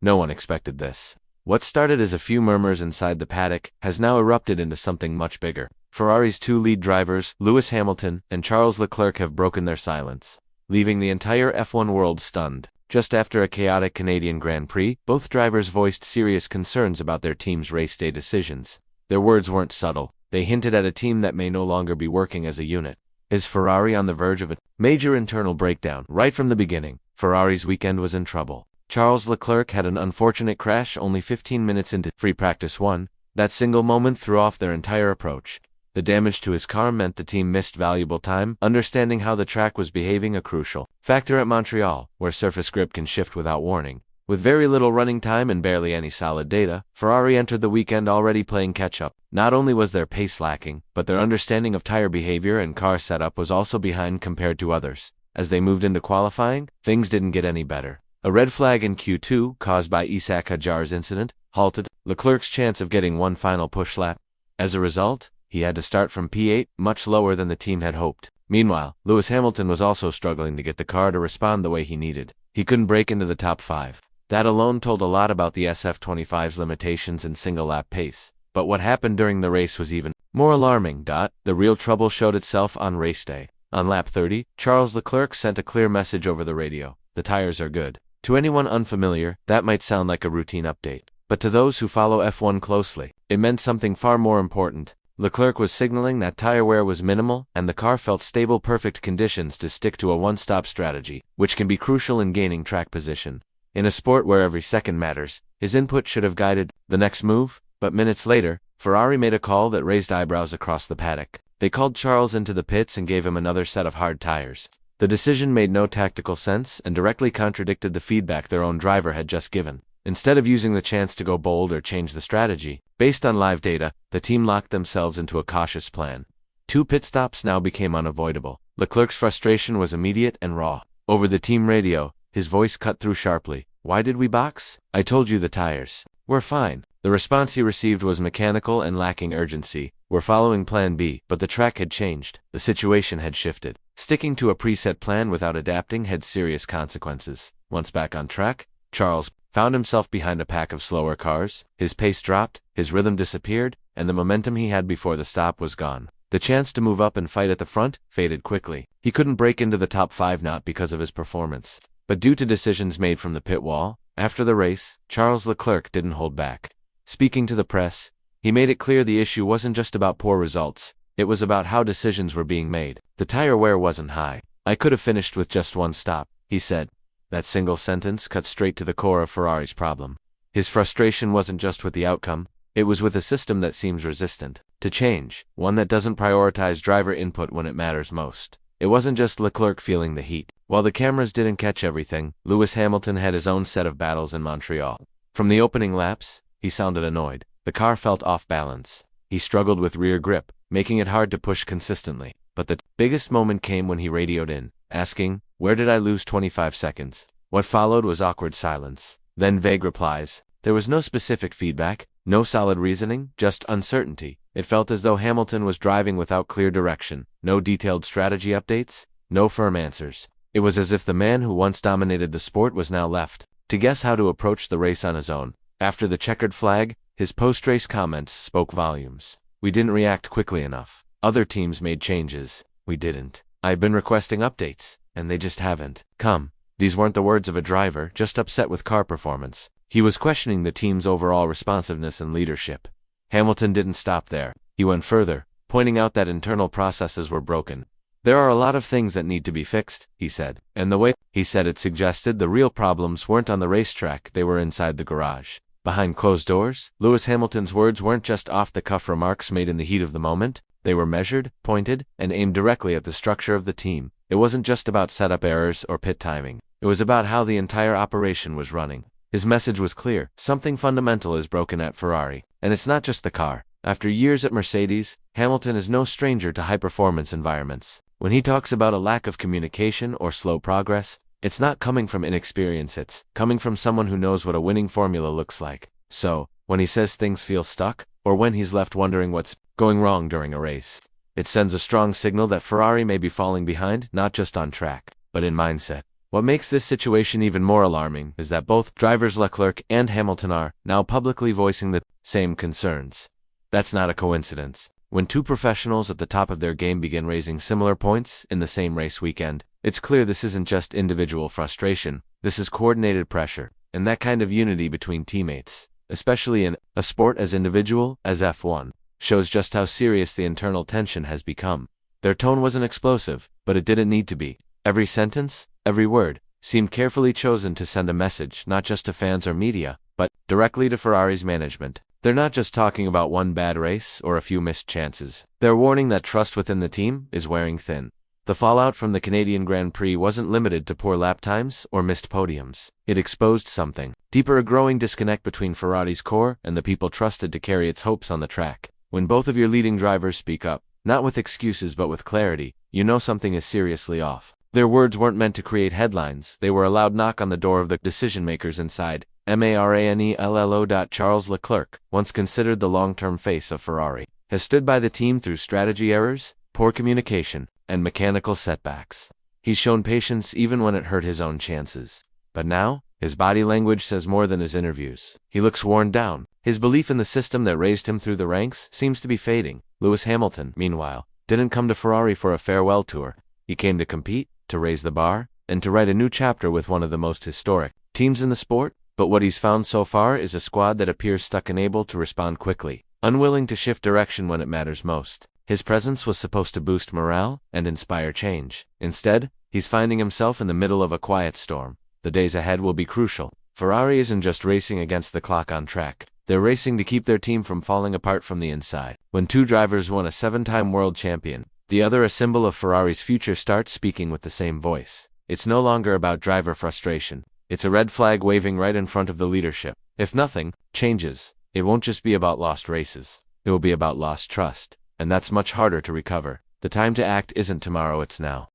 No one expected this. What started as a few murmurs inside the paddock has now erupted into something much bigger. Ferrari's two lead drivers, Lewis Hamilton and Charles Leclerc, have broken their silence, leaving the entire F1 world stunned. Just after a chaotic Canadian Grand Prix, both drivers voiced serious concerns about their team's race day decisions. Their words weren't subtle. They hinted at a team that may no longer be working as a unit. Is Ferrari on the verge of a major internal breakdown? Right from the beginning, Ferrari's weekend was in trouble. Charles Leclerc had an unfortunate crash only 15 minutes into free practice 1. That single moment threw off their entire approach. The damage to his car meant the team missed valuable time understanding how the track was behaving, a crucial factor at Montreal, where surface grip can shift without warning. With very little running time and barely any solid data, Ferrari entered the weekend already playing catch-up. Not only was their pace lacking, but their understanding of tire behavior and car setup was also behind compared to others. As they moved into qualifying, things didn't get any better. A red flag in Q2, caused by Isaac Hadjar's incident, halted Leclerc's chance of getting one final push lap. As a result, he had to start from P8, much lower than the team had hoped. Meanwhile, Lewis Hamilton was also struggling to get the car to respond the way he needed. He couldn't break into the top 5. That alone told a lot about the SF25's limitations in single-lap pace. But what happened during the race was even more alarming. The real trouble showed itself on race day. On lap 30, Charles Leclerc sent a clear message over the radio. The tires are good. To anyone unfamiliar, that might sound like a routine update. But to those who follow F1 closely, it meant something far more important. Leclerc was signaling that tire wear was minimal and the car felt stable, perfect conditions to stick to a one-stop strategy, which can be crucial in gaining track position. In a sport where every second matters, his input should have guided the next move, but minutes later, Ferrari made a call that raised eyebrows across the paddock. They called Charles into the pits and gave him another set of hard tires. The decision made no tactical sense and directly contradicted the feedback their own driver had just given. Instead of using the chance to go bold or change the strategy, based on live data, the team locked themselves into a cautious plan. 2 pit stops now became unavoidable. Leclerc's frustration was immediate and raw. Over the team radio, his voice cut through sharply. "Why did we box? I told you the tires were fine." The response he received was mechanical and lacking urgency. "We're following plan B," but the track had changed. The situation had shifted. Sticking to a preset plan without adapting had serious consequences. Once back on track, Charles found himself behind a pack of slower cars. His pace dropped, his rhythm disappeared, and the momentum he had before the stop was gone. The chance to move up and fight at the front faded quickly. He couldn't break into the top 5 not because of his performance, but due to decisions made from the pit wall. After the race, Charles Leclerc didn't hold back. Speaking to the press, he made it clear the issue wasn't just about poor results, it was about how decisions were being made. "The tire wear wasn't high. I could have finished with just one stop," he said. That single sentence cut straight to the core of Ferrari's problem. His frustration wasn't just with the outcome, it was with a system that seems resistant to change, one that doesn't prioritize driver input when it matters most. It wasn't just Leclerc feeling the heat. While the cameras didn't catch everything, Lewis Hamilton had his own set of battles in Montreal. From the opening laps, he sounded annoyed. The car felt off balance. He struggled with rear grip, making it hard to push consistently. But the biggest moment came when he radioed in, asking, "Where did I lose 25 seconds? What followed was awkward silence. Then vague replies. There was no specific feedback, no solid reasoning, just uncertainty. It felt as though Hamilton was driving without clear direction, no detailed strategy updates, no firm answers. It was as if the man who once dominated the sport was now left to guess how to approach the race on his own. After the checkered flag, his post-race comments spoke volumes. "We didn't react quickly enough. Other teams made changes. We didn't. I've been requesting updates, and they just haven't come." These weren't the words of a driver just upset with car performance. He was questioning the team's overall responsiveness and leadership. Hamilton didn't stop there. He went further, pointing out that internal processes were broken. "There are a lot of things that need to be fixed," he said. And the way he said it suggested the real problems weren't on the racetrack, they were inside the garage. Behind closed doors, Lewis Hamilton's words weren't just off-the-cuff remarks made in the heat of the moment. They were measured, pointed, and aimed directly at the structure of the team. It wasn't just about setup errors or pit timing. It was about how the entire operation was running. His message was clear. Something fundamental is broken at Ferrari. And it's not just the car. After years at Mercedes, Hamilton is no stranger to high-performance environments. When he talks about a lack of communication or slow progress, it's not coming from inexperience, it's coming from someone who knows what a winning formula looks like. So, when he says things feel stuck, or when he's left wondering what's going wrong during a race, it sends a strong signal that Ferrari may be falling behind, not just on track, but in mindset. What makes this situation even more alarming is that both drivers Leclerc and Hamilton are now publicly voicing the same concerns. That's not a coincidence. When two professionals at the top of their game begin raising similar points in the same race weekend, it's clear this isn't just individual frustration, this is coordinated pressure, and that kind of unity between teammates, especially in a sport as individual as F1, shows just how serious the internal tension has become. Their tone wasn't explosive, but it didn't need to be. Every sentence, every word, seemed carefully chosen to send a message not just to fans or media, but directly to Ferrari's management. They're not just talking about one bad race or a few missed chances. They're warning that trust within the team is wearing thin. The fallout from the Canadian Grand Prix wasn't limited to poor lap times or missed podiums. It exposed something deeper, a growing disconnect between Ferrari's core and the people trusted to carry its hopes on the track. When both of your leading drivers speak up, not with excuses but with clarity, you know something is seriously off. Their words weren't meant to create headlines, they were a loud knock on the door of the decision-makers inside. Maranello. Charles Leclerc, once considered the long-term face of Ferrari, has stood by the team through strategy errors, poor communication, and mechanical setbacks. He's shown patience even when it hurt his own chances. But now, his body language says more than his interviews. He looks worn down. His belief in the system that raised him through the ranks seems to be fading. Lewis Hamilton, meanwhile, didn't come to Ferrari for a farewell tour. He came to compete, to raise the bar, and to write a new chapter with one of the most historic teams in the sport. But what he's found so far is a squad that appears stuck and unable to respond quickly, unwilling to shift direction when it matters most. His presence was supposed to boost morale and inspire change. Instead, he's finding himself in the middle of a quiet storm. The days ahead will be crucial. Ferrari isn't just racing against the clock on track. They're racing to keep their team from falling apart from the inside. When two drivers, one a 7-time world champion, the other a symbol of Ferrari's future, start speaking with the same voice, it's no longer about driver frustration. It's a red flag waving right in front of the leadership. If nothing changes, it won't just be about lost races. It will be about lost trust, and that's much harder to recover. The time to act isn't tomorrow, it's now.